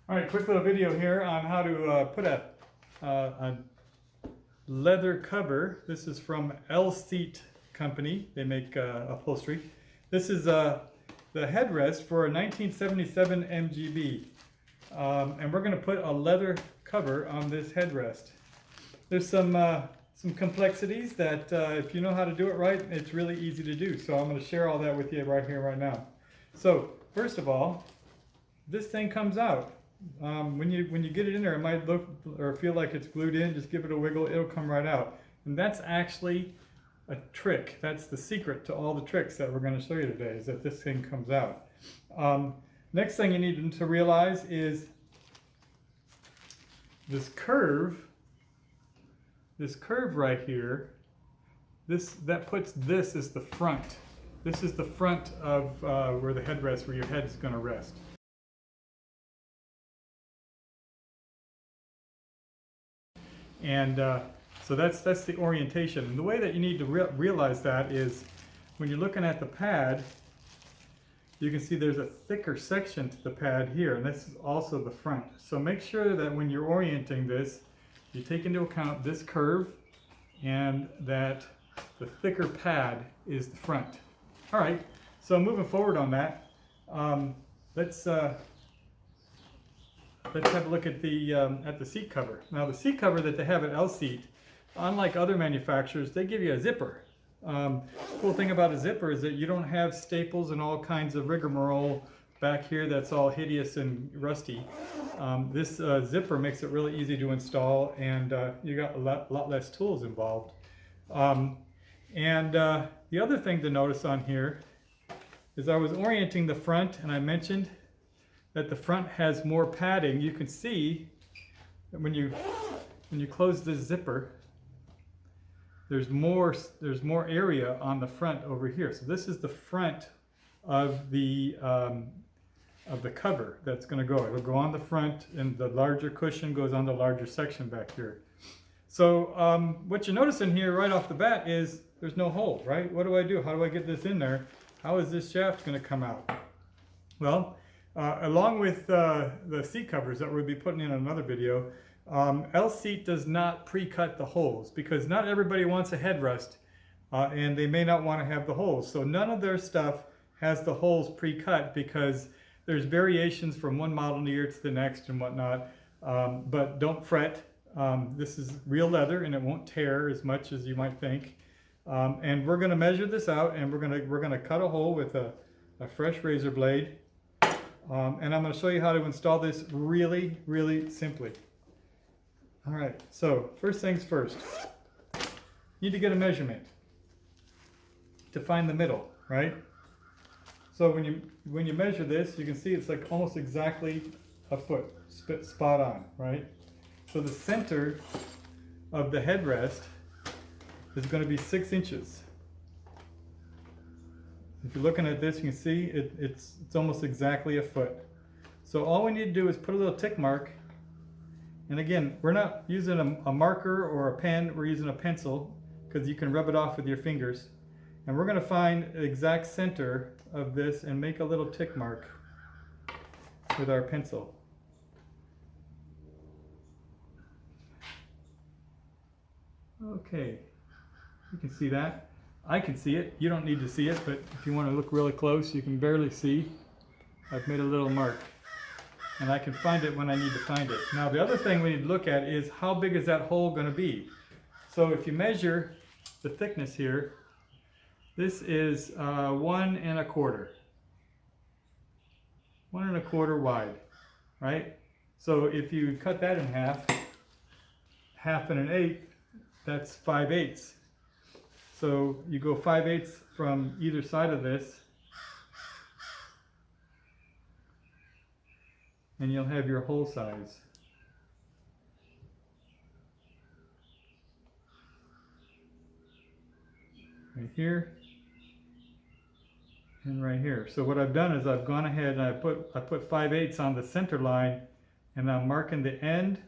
All right, quick little video here on how to put a leather cover. This is from LSeat company. They make upholstery. This is the headrest for a 1977 MGB. And we're going to put a leather cover on this headrest. There's some complexities that if you know how to do it right, it's really easy to do. So I'm going to share all that with you right here, right now. So first of all, this thing comes out. When you get it in there, it might look or feel like it's glued in. Just give it a wiggle, it'll come right out. And that's actually a trick. That's the secret to all the tricks that we're going to show you today, is that this thing comes out. Next thing you need to realize is this curve right here, that puts this as the front. This is the front of where the headrest, where your head is going to rest. And so that's the orientation. And the way that you need to realize that is when you're looking at the pad, you can see there's a thicker section to the pad here, and this is also the front. So make sure that when you're orienting this, you take into account this curve and that the thicker pad is the front. All right, so moving forward on that, let's have a look at the seat cover. Now the seat cover that they have at LSeat, unlike other manufacturers, they give you a zipper. Cool thing about a zipper is that you don't have staples and all kinds of rigmarole back here that's all hideous and rusty. This zipper makes it really easy to install, and you got a lot less tools involved. The other thing to notice on here is I was orienting the front, and I mentioned that the front has more padding. You can see that when you close this zipper, there's more area on the front over here. So this is the front of the cover that's going to go. It'll go on the front, and the larger cushion goes on the larger section back here. So what you're noticing here right off the bat is there's no hole, right? What do I do? How do I get this in there? How is this shaft going to come out? Well, along with the seat covers that we'll be putting in another video, LSeat does not pre-cut the holes, because not everybody wants a headrest, and they may not want to have the holes. So none of their stuff has the holes pre-cut, because there's variations from one model year to the next and whatnot. But don't fret. This is real leather, and it won't tear as much as you might think. And we're going to measure this out, and we're going to cut a hole with a fresh razor blade. And I'm going to show you how to install this really, really simply. All right, so first things first, you need to get a measurement to find the middle, right? So when you measure this, you can see it's like almost exactly a foot, spot on, right? So the center of the headrest is going to be 6 inches. If you're looking at this, you can see it's almost exactly a foot. So all we need to do is put a little tick mark. And again, we're not using a marker or a pen, we're using a pencil, because you can rub it off with your fingers. And we're going to find the exact center of this and make a little tick mark with our pencil. Okay, you can see that. I can see it. You don't need to see it, but if you want to look really close, you can barely see. I've made a little mark, and I can find it when I need to find it. Now the other thing we need to look at is how big is that hole going to be. So if you measure the thickness here, this is 1 1/4. 1 1/4 wide, right? So if you cut that in half, 1/2 and 1/8, that's 5/8. So you go 5/8 from either side of this, and you'll have your hole size. Right here and right here. So what I've done is I've gone ahead and I put 5/8 on the center line, and I'm marking the end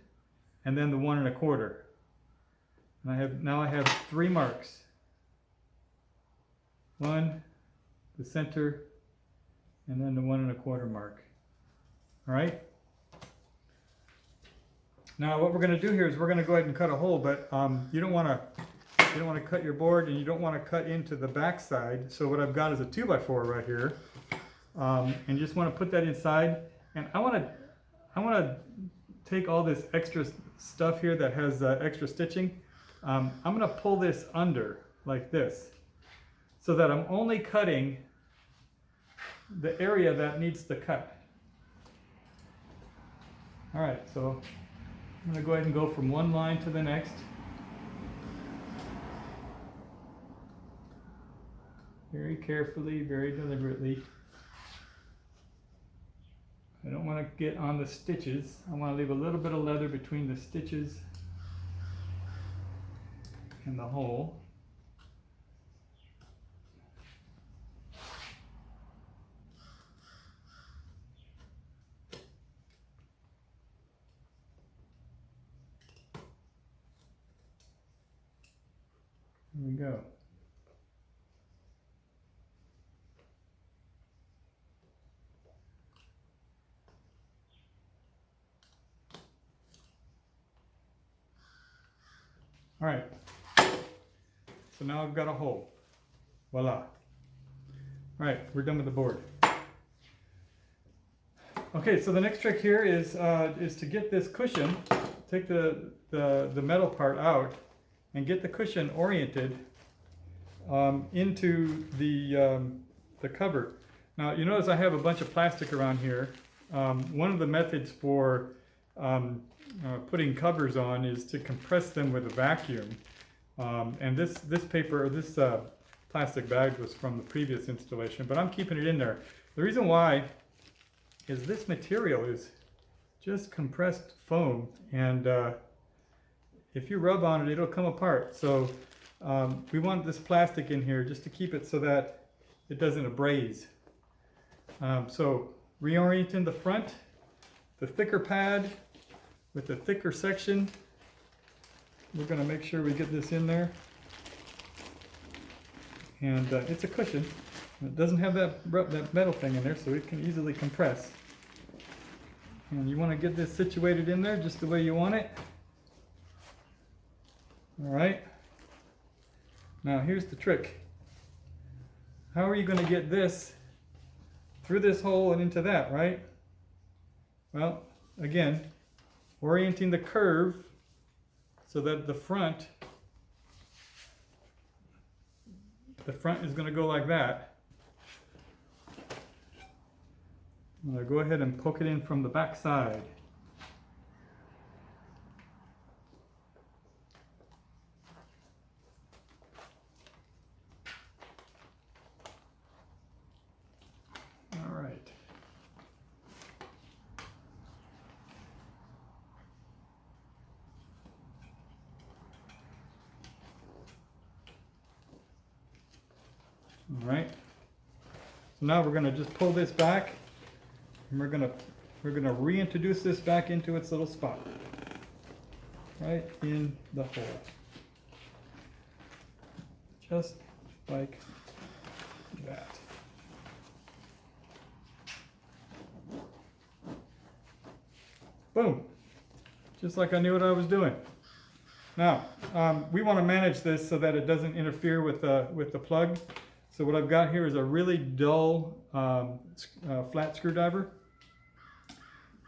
and then the 1 1/4. And now I have 3 marks. 1, the center, and then the 1 1/4 mark. All right. Now what we're going to do here is we're going to go ahead and cut a hole, but you don't want to cut your board, and you don't want to cut into the back side. So what I've got is a 2x4 right here, and you just want to put that inside. And I want to take all this extra stuff here that has extra stitching. I'm going to pull this under like this, so that I'm only cutting the area that needs to cut. All right, so I'm going to go ahead and go from one line to the next. Very carefully, very deliberately. I don't want to get on the stitches. I want to leave a little bit of leather between the stitches and the hole. Here we go. All right, so now I've got a hole. Voila. All right, we're done with the board. Okay, so the next trick here is to get this cushion, take the metal part out and get the cushion oriented into the cover. Now you notice I have a bunch of plastic around here. One of the methods for putting covers on is to compress them with a vacuum. And this paper, this plastic bag was from the previous installation, but I'm keeping it in there. The reason why is this material is just compressed foam, and if you rub on it, it'll come apart. So we want this plastic in here just to keep it so that it doesn't abrade. So reorienting the front, the thicker pad with the thicker section. We're going to make sure we get this in there. And it's a cushion. It doesn't have that metal thing in there, so it can easily compress. And you want to get this situated in there just the way you want it. All right. Now here's the trick. How are you going to get this through this hole and into that, right? Well, again, orienting the curve so that the front is going to go like that. I'm going to go ahead and poke it in from the back side. All right. All right. So now we're going to just pull this back, and we're going to reintroduce this back into its little spot, right in the hole, just like that. Boom! Just like I knew what I was doing. Now we want to manage this so that it doesn't interfere with the plug. So what I've got here is a really dull flat screwdriver.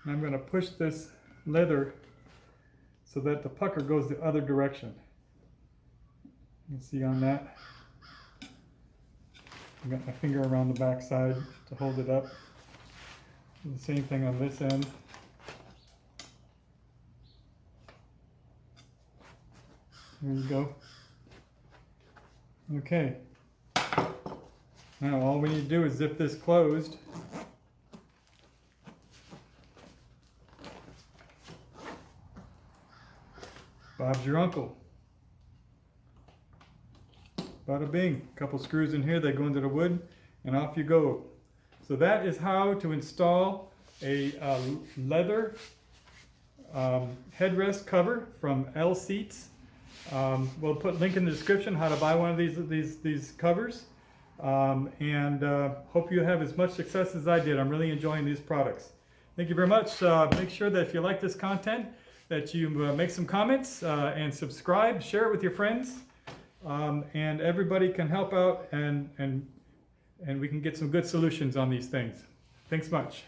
And I'm going to push this leather so that the pucker goes the other direction. You can see on that. I've got my finger around the back side to hold it up. The same thing on this end. There you go. Okay. Now all we need to do is zip this closed. Bob's your uncle. Bada bing. A couple screws in here, they go into the wood, and off you go. So that is how to install a leather headrest cover from LSeat. We'll put a link in the description how to buy one of these covers. Hope you have as much success as I did. I'm really enjoying these products. Thank you very much. Make sure that if you like this content, that you make some comments and subscribe, share it with your friends, and everybody can help out and we can get some good solutions on these things. Thanks much.